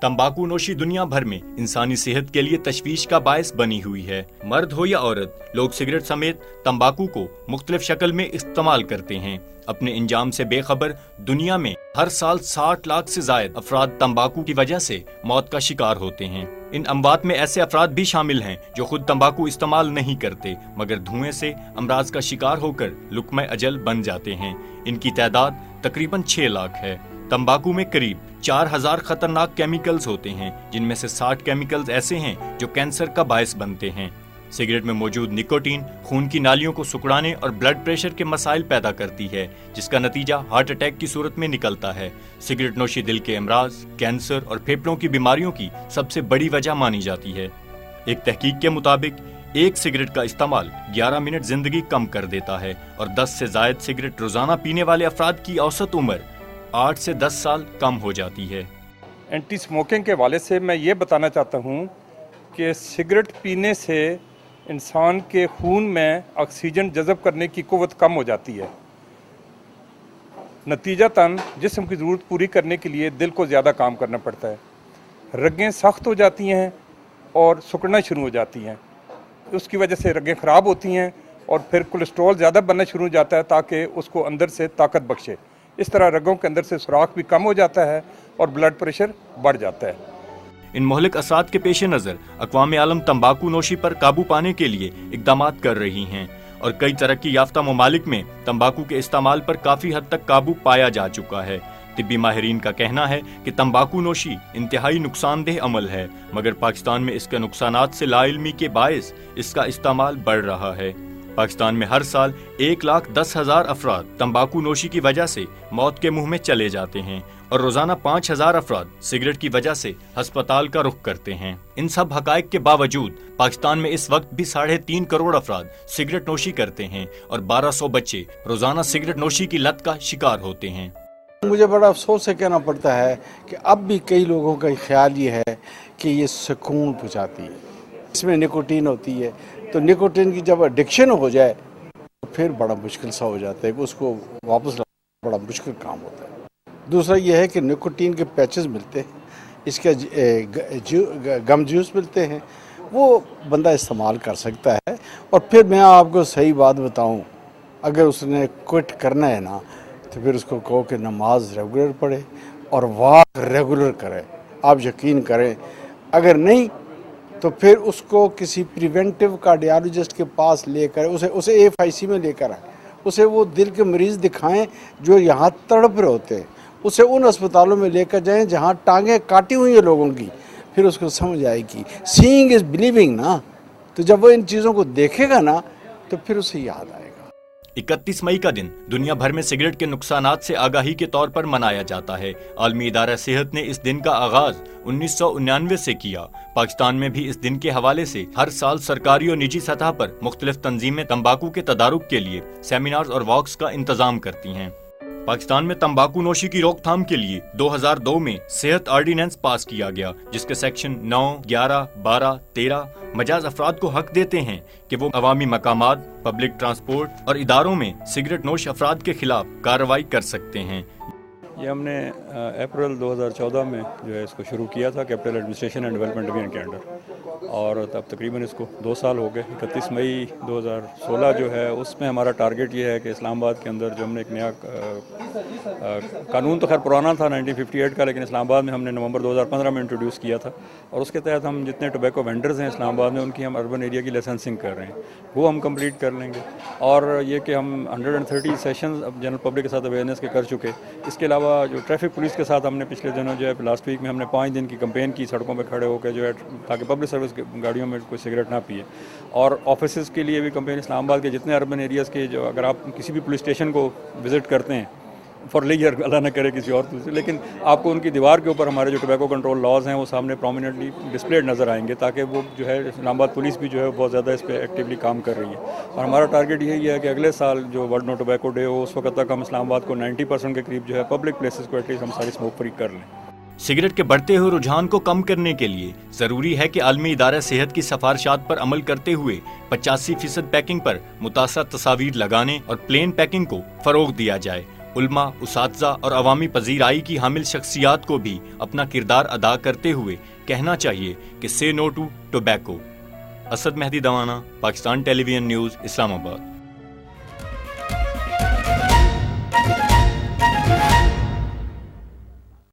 तंबाकू नोशी दुनिया भर में इंसानी सेहत के लिए तशवीश का बायस बनी हुई है। मर्द हो या औरत, लोग सिगरेट समेत तंबाकू को मुख्तलिफ शक्ल में इस्तेमाल करते हैं। अपने इंजाम से बेखबर दुनिया में हर साल 60 लाख से जायद अफराद तंबाकू की वजह से मौत का शिकार होते हैं। इन अमवात में ऐसे अफराद भी शामिल हैं जो खुद तंबाकू इस्तेमाल नहीं करते, मगर धुएं से अमराज का शिकार होकर लुक्मा अजल बन जाते हैं। इनकी तादाद तकरीबन 6 लाख है। तंबाकू में करीब 4000 खतरनाक केमिकल्स होते हैं, जिनमें से 60 केमिकल्स ऐसे हैं जो कैंसर का बायस बनते हैं। सिगरेट में मौजूद निकोटीन खून की नालियों को सिकुड़ाने और ब्लड प्रेशर के मसाइल पैदा करती है, जिसका नतीजा हार्ट अटैक की सूरत में निकलता है। सिगरेट नोशी दिल के अमराज, कैंसर और फेफड़ों की बीमारियों की सबसे बड़ी वजह मानी जाती है। एक तहकीक के मुताबिक एक सिगरेट का इस्तेमाल 11 मिनट जिंदगी कम कर देता है और 10 से जायद सिगरेट रोजाना पीने वाले अफराद की औसत उम्र 8 से 10 साल कम हो जाती है। एंटी स्मोकिंग के हवाले से मैं ये बताना चाहता हूँ कि सिगरेट पीने से इंसान के खून में ऑक्सीजन जज़ब करने की क़ुव्वत कम हो जाती है। नतीजतन जिस्म की ज़रूरत पूरी करने के लिए दिल को ज़्यादा काम करना पड़ता है। रगें सख्त हो जाती हैं और सिकुड़ना शुरू हो जाती हैं। उसकी वजह से रगें ख़राब होती हैं और फिर कोलेस्ट्रॉल ज़्यादा बनना शुरू हो जाता है ताकि उसको अंदर से ताकत बख्शे। इस तरह रगों के अंदर से सुराख भी कम हो जाता है और ब्लड प्रेशर बढ़ जाता है। इन मोहलिक असरात के पेश नज़र अक़वाम आलम तंबाकू नोशी पर काबू पाने के लिए इक़दामात कर रही हैं और कई तरक्की याफ्ता ममालिक में तंबाकू के इस्तेमाल पर काफ़ी हद तक काबू पाया जा चुका है। तिब्बी माहिरीन का कहना है कि तंबाकू नोशी इंतहाई नुकसानदेह अमल है, मगर पाकिस्तान में इसके नुकसानात से लाइल्मी के बायस इसका इस्तेमाल बढ़ रहा है। पाकिस्तान में हर साल 1,10,000 अफराद तंबाकू नोशी की वजह से मौत के मुंह में चले जाते हैं और रोजाना 5,000 अफराद सिगरेट की वजह से अस्पताल का रुख करते हैं। इन सब हकायक के बावजूद पाकिस्तान में इस वक्त भी 3.5 करोड़ अफराद सिगरेट नोशी करते हैं और 1200 बच्चे रोजाना सिगरेट नोशी की लत का शिकार होते हैं। मुझे बड़ा अफसोस से कहना पड़ता है कि अब भी कई लोगों का ख्याल ये है कि ये सुकून पहुँचाती है, इसमें निकोटीन होती है, तो निकोटीन की जब एडिक्शन हो जाए तो फिर बड़ा मुश्किल सा हो जाता है कि उसको वापस लाना बड़ा मुश्किल काम होता है। दूसरा यह है कि निकोटीन के पैचेस मिलते हैं, इसके गम जूस मिलते हैं, वो बंदा इस्तेमाल कर सकता है। और फिर मैं आपको सही बात बताऊं, अगर उसने क्विट करना है ना तो फिर उसको कहो कि नमाज रेगुलर पढ़े और वॉक रेगुलर करे। आप यकीन करें, अगर नहीं तो फिर उसको किसी प्रिवेंटिव कार्डियोलॉजिस्ट के पास लेकर उसे AFIC में लेकर आए, उसे वो दिल के मरीज़ दिखाएं जो यहाँ तड़प रहे होते हैं, उसे उन अस्पतालों में लेकर जाएं जहाँ टांगें काटी हुई हैं लोगों की, फिर उसको समझ आएगी। सीइंग इज़ बिलीविंग ना, तो जब वो इन चीज़ों को देखेगा ना तो फिर उसे याद आएगा। 31 मई का दिन दुनिया भर में सिगरेट के नुकसानात से आगाही के तौर पर मनाया जाता है। आलमी इदारा सेहत ने इस दिन का आगाज 1999 से किया। पाकिस्तान में भी इस दिन के हवाले से हर साल सरकारी और निजी सतह पर मुख्तलिफ तंजीमें तंबाकू के तदारुक के लिए सेमिनार्स और वॉक्स का इंतजाम करती हैं। पाकिस्तान में तंबाकू नोशी की रोकथाम के लिए 2002 में सेहत ऑर्डिनेंस पास किया गया, जिसके सेक्शन 9, 11, 12, 13 मजाज अफराद को हक देते हैं कि वो अवामी मकामात, पब्लिक ट्रांसपोर्ट और इदारों में सिगरेट नोश अफराद के खिलाफ कार्रवाई कर सकते हैं। ये हमने अप्रैल 2014 में जो है इसको शुरू किया था capital administration and development division के अंडर, और तब तकरीबन इसको 2 साल हो गए। 31 मई 2016 जो है उसमें हमारा टारगेट ये है कि इस्लामाबाद के अंदर जो हमने एक नया कानून तो खैर पुराना था 1958 का, लेकिन इस्लामाबाद में हमने नवंबर 2015 में इंट्रोड्यूस किया था, और उसके तहत हम जितने टोबैको वेंडर्स हैं इस्लामाबाद में उनकी हम अर्बन एरिया की लाइसेंसिंग कर रहे हैं, वो हम कंप्लीट कर लेंगे। और ये कि हम 130 सेशंस अब जनरल पब्लिक के साथ अवेयरनेस के कर चुके। इसके अलावा जो ट्रैफिक पुलिस के साथ हमने पिछले दिनों जो है लास्ट वीक में हमने 5 दिन की कैंपेन की सड़कों पे खड़े होकर जो है, ताकि पब्लिक सर्विस गाड़ियों में कोई सिगरेट ना पिए। और ऑफिस के लिए भी कैंपेन इस्लामाबाद के जितने अर्बन एरियाज़ के, जो अगर आप किसी भी पुलिस स्टेशन को विज़िट करते हैं फॉर लेयर, अल्लाह न करे किसी और दूसरे, लेकिन आपको उनकी दीवार के ऊपर हमारे जो टोबैको कंट्रोल लॉज हैं वो सामने प्रोमिनेंटली डिस्प्लेड नज़र आएंगे, ताकि वो जो है इस्लामाबाद पुलिस भी जो है बहुत ज़्यादा इस पर एक्टिवली काम कर रही है। और हमारा टारगेट यही है कि अगले साल जो वर्ल्ड नो टोबैको डे हो उस वक्त तक हम इस्लामाबाद को 90% के करीब जो है पब्लिक प्लेसेस को एटलीस्ट हम सारी स्मोक फ्री कर लें। सिगरेट के बढ़ते हुए रुझान को कम करने के लिए जरूरी है कि आलमी इदारा सेहत की सिफारिशात पर अमल करते हुए 85% पैकिंग पर मुतासर तस्वीर लगाने और प्लेन पैकिंग को फरोग दिया जाए। علماء، اساتذہ اور عوامی پذیرائی کی حامل شخصیات کو بھی اپنا کردار ادا کرتے ہوئے کہنا چاہیے کہ سے no to tobacco. Asad Mehdi Dawana, Pakistan television news, اسلام آباد۔